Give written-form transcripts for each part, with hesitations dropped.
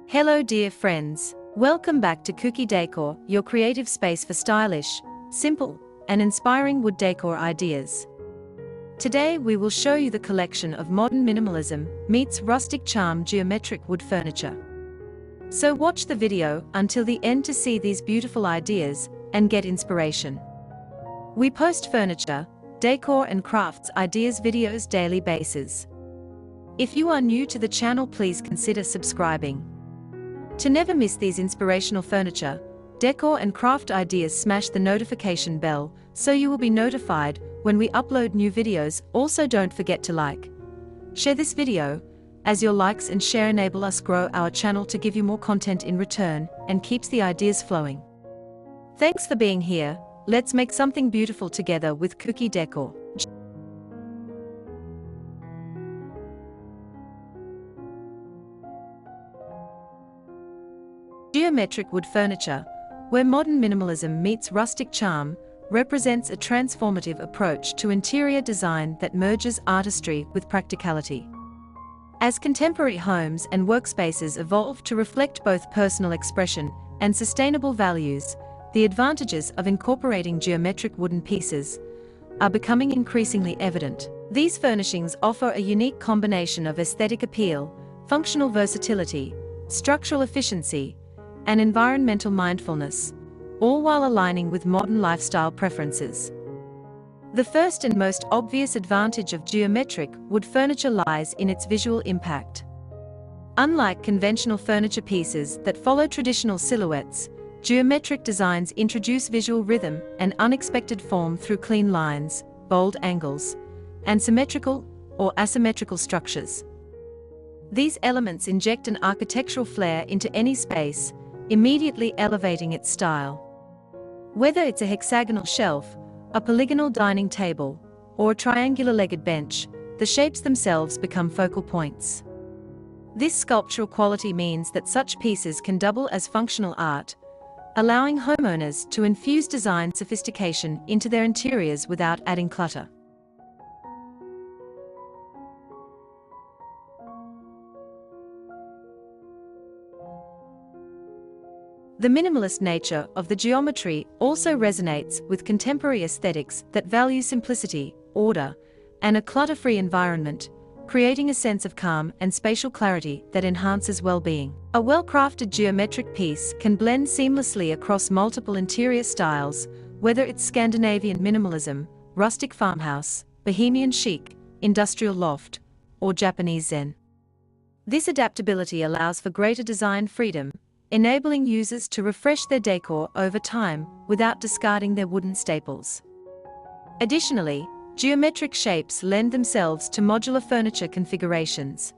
Hello dear friends, welcome back to Kuki Decor, your creative space for stylish, simple, and inspiring wood decor ideas. Today we will show you the collection of modern minimalism meets rustic charm geometric wood furniture. So watch the video until the end to see these beautiful ideas and get inspiration. We post furniture, decor and crafts ideas videos daily basis. If you are new to the channel, please consider subscribing. To never miss these inspirational furniture, decor and craft ideas, smash the notification bell so you will be notified when we upload new videos. Also don't forget to like, share this video, as your likes and share enable us grow our channel to give you more content in return and keeps the ideas flowing. Thanks for being here. Let's make something beautiful together with Kuki Decor. Geometric wood furniture, where modern minimalism meets rustic charm, represents a transformative approach to interior design that merges artistry with practicality. As contemporary homes and workspaces evolve to reflect both personal expression and sustainable values, the advantages of incorporating geometric wooden pieces are becoming increasingly evident. These furnishings offer a unique combination of aesthetic appeal, functional versatility, structural efficiency, and environmental mindfulness, all while aligning with modern lifestyle preferences. The first and most obvious advantage of geometric wood furniture lies in its visual impact. Unlike conventional furniture pieces that follow traditional silhouettes, geometric designs introduce visual rhythm and unexpected form through clean lines, bold angles, and symmetrical or asymmetrical structures. These elements inject an architectural flair into any space, immediately elevating its style. Whether it's a hexagonal shelf, a polygonal dining table, or a triangular-legged bench, the shapes themselves become focal points. This sculptural quality means that such pieces can double as functional art, allowing homeowners to infuse design sophistication into their interiors without adding clutter. The minimalist nature of the geometry also resonates with contemporary aesthetics that value simplicity, order, and a clutter-free environment, creating a sense of calm and spatial clarity that enhances well-being. A well-crafted geometric piece can blend seamlessly across multiple interior styles, whether it's Scandinavian minimalism, rustic farmhouse, bohemian chic, industrial loft, or Japanese zen. This adaptability allows for greater design freedom, enabling users to refresh their decor over time without discarding their wooden staples. Additionally, geometric shapes lend themselves to modular furniture configurations.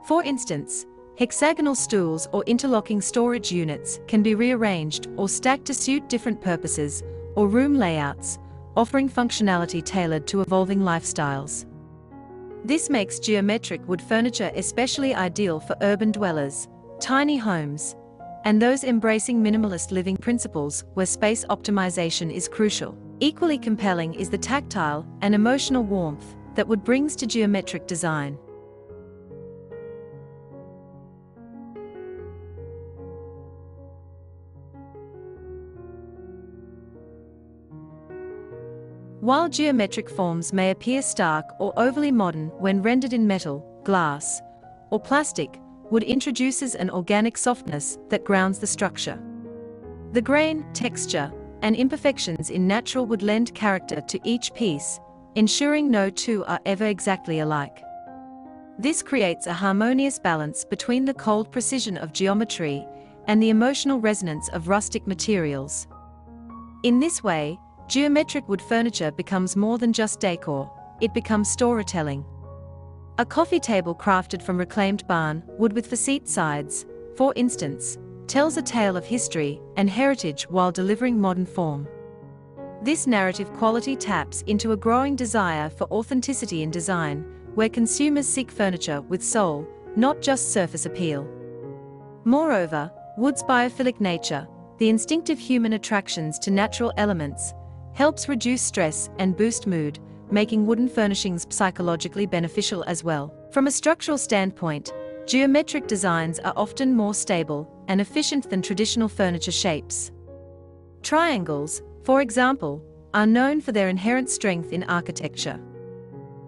For instance, hexagonal stools or interlocking storage units can be rearranged or stacked to suit different purposes or room layouts, offering functionality tailored to evolving lifestyles. This makes geometric wood furniture especially ideal for urban dwellers, tiny homes, and those embracing minimalist living principles where space optimization is crucial. Equally compelling is the tactile and emotional warmth that wood brings to geometric design. While geometric forms may appear stark or overly modern when rendered in metal, glass, or plastic, wood introduces an organic softness that grounds the structure. The grain, texture, and imperfections in natural wood lend character to each piece, ensuring no two are ever exactly alike. This creates a harmonious balance between the cold precision of geometry and the emotional resonance of rustic materials. In this way, geometric wood furniture becomes more than just decor, it becomes storytelling. A coffee table crafted from reclaimed barn wood with facete sides, for instance, tells a tale of history and heritage while delivering modern form. This narrative quality taps into a growing desire for authenticity in design, where consumers seek furniture with soul, not just surface appeal. Moreover, wood's biophilic nature, the instinctive human attractions to natural elements, helps reduce stress and boost mood, making wooden furnishings psychologically beneficial as well. From a structural standpoint, Geometric designs are often more stable and efficient than traditional furniture shapes. Triangles, for example, are known for their inherent strength in architecture.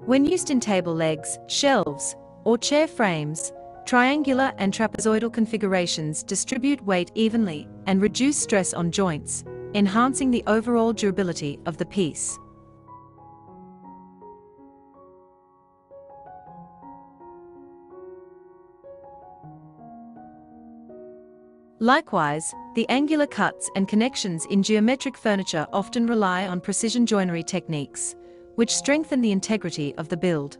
When used in table legs, shelves, or chair frames, triangular and trapezoidal configurations distribute weight evenly and reduce stress on joints, enhancing the overall durability of the piece. Likewise, the angular cuts and connections in geometric furniture often rely on precision joinery techniques, which strengthen the integrity of the build.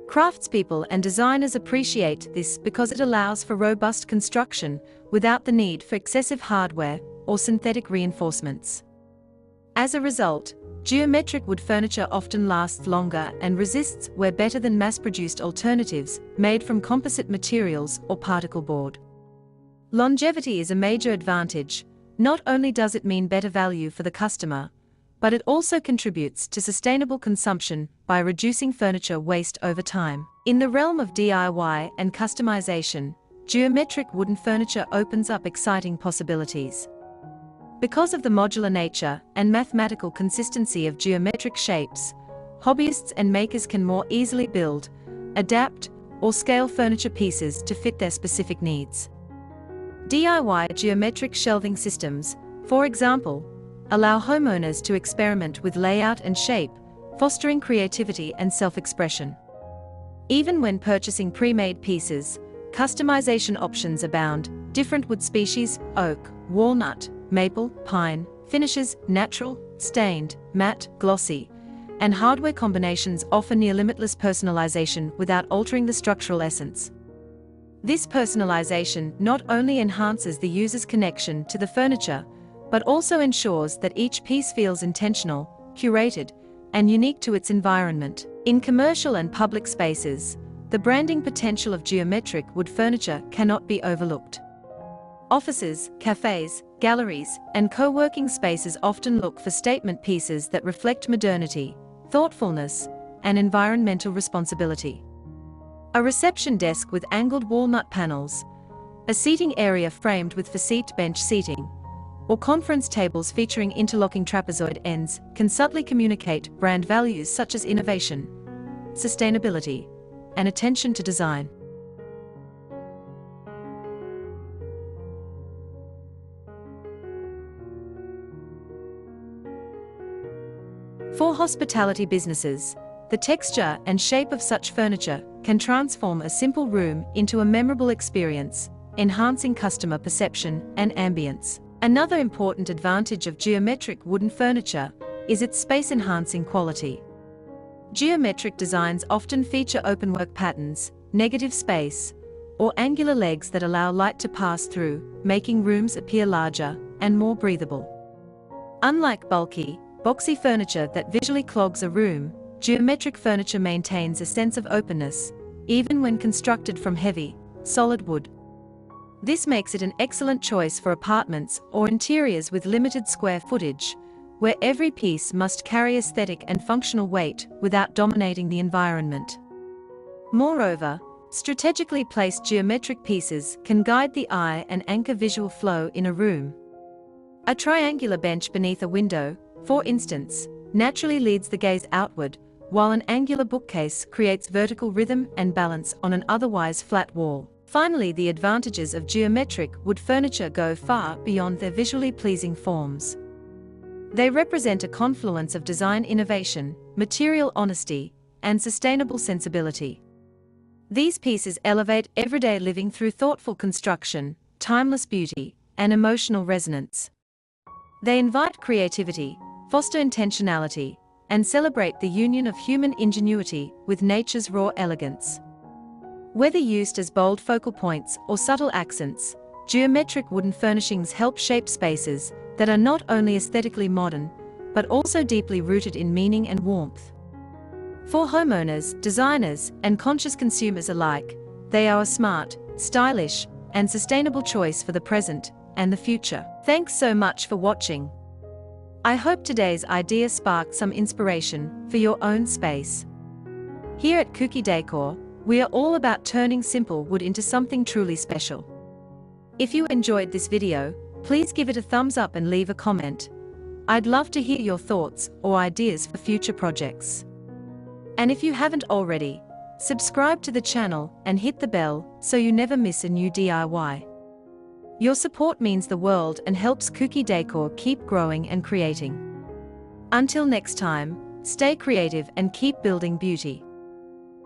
Craftspeople and designers appreciate this because it allows for robust construction without the need for excessive hardware or synthetic reinforcements. As a result, geometric wood furniture often lasts longer and resists wear better than mass-produced alternatives made from composite materials or particle board. Longevity is a major advantage. Not only does it mean better value for the customer, but it also contributes to sustainable consumption by reducing furniture waste over time. In the realm of DIY and customization, geometric wooden furniture opens up exciting possibilities. Because of the modular nature and mathematical consistency of geometric shapes, hobbyists and makers can more easily build, adapt, or scale furniture pieces to fit their specific needs. DIY geometric shelving systems, for example, allow homeowners to experiment with layout and shape, fostering creativity and self-expression. Even when purchasing pre-made pieces, customization options abound. Different wood species, oak, walnut, maple, pine, finishes, natural, stained, matte, glossy, and hardware combinations offer near limitless personalization without altering the structural essence. This personalization not only enhances the user's connection to the furniture, but also ensures that each piece feels intentional, curated, and unique to its environment. In commercial and public spaces, the branding potential of geometric wood furniture cannot be overlooked. Offices, cafes, galleries, and co-working spaces often look for statement pieces that reflect modernity, thoughtfulness, and environmental responsibility. A reception desk with angled walnut panels, a seating area framed with facete bench seating, or conference tables featuring interlocking trapezoid ends can subtly communicate brand values such as innovation, sustainability, and attention to design. For hospitality businesses, the texture and shape of such furniture can transform a simple room into a memorable experience, enhancing customer perception and ambience. Another important advantage of geometric wooden furniture is its space-enhancing quality. Geometric designs often feature openwork patterns, negative space, or angular legs that allow light to pass through, making rooms appear larger and more breathable. Unlike bulky, boxy furniture that visually clogs a room, geometric furniture maintains a sense of openness, even when constructed from heavy, solid wood. This makes it an excellent choice for apartments or interiors with limited square footage, where every piece must carry aesthetic and functional weight without dominating the environment. Moreover, strategically placed geometric pieces can guide the eye and anchor visual flow in a room. A triangular bench beneath a window, for instance, naturally leads the gaze outward, while an angular bookcase creates vertical rhythm and balance on an otherwise flat wall. Finally, the advantages of geometric wood furniture go far beyond their visually pleasing forms. They represent a confluence of design innovation, material honesty, and sustainable sensibility. These pieces elevate everyday living through thoughtful construction, timeless beauty, and emotional resonance. They invite creativity, foster intentionality, and celebrate the union of human ingenuity with nature's raw elegance. Whether used as bold focal points or subtle accents, geometric wooden furnishings help shape spaces that are not only aesthetically modern, but also deeply rooted in meaning and warmth. For homeowners, designers, and conscious consumers alike, they are a smart, stylish, and sustainable choice for the present and the future. Thanks so much for watching. I hope today's idea sparked some inspiration for your own space. Here at Kuki Decor, We are all about turning simple wood into something truly special. If you enjoyed this video, please give it a thumbs up and leave a comment. I'd love to hear your thoughts or ideas for future projects. And if you haven't already, subscribe to the channel and hit the bell so you never miss a new DIY. Your support means the world and helps Kuki Decor keep growing and creating. Until next time, stay creative and keep building beauty.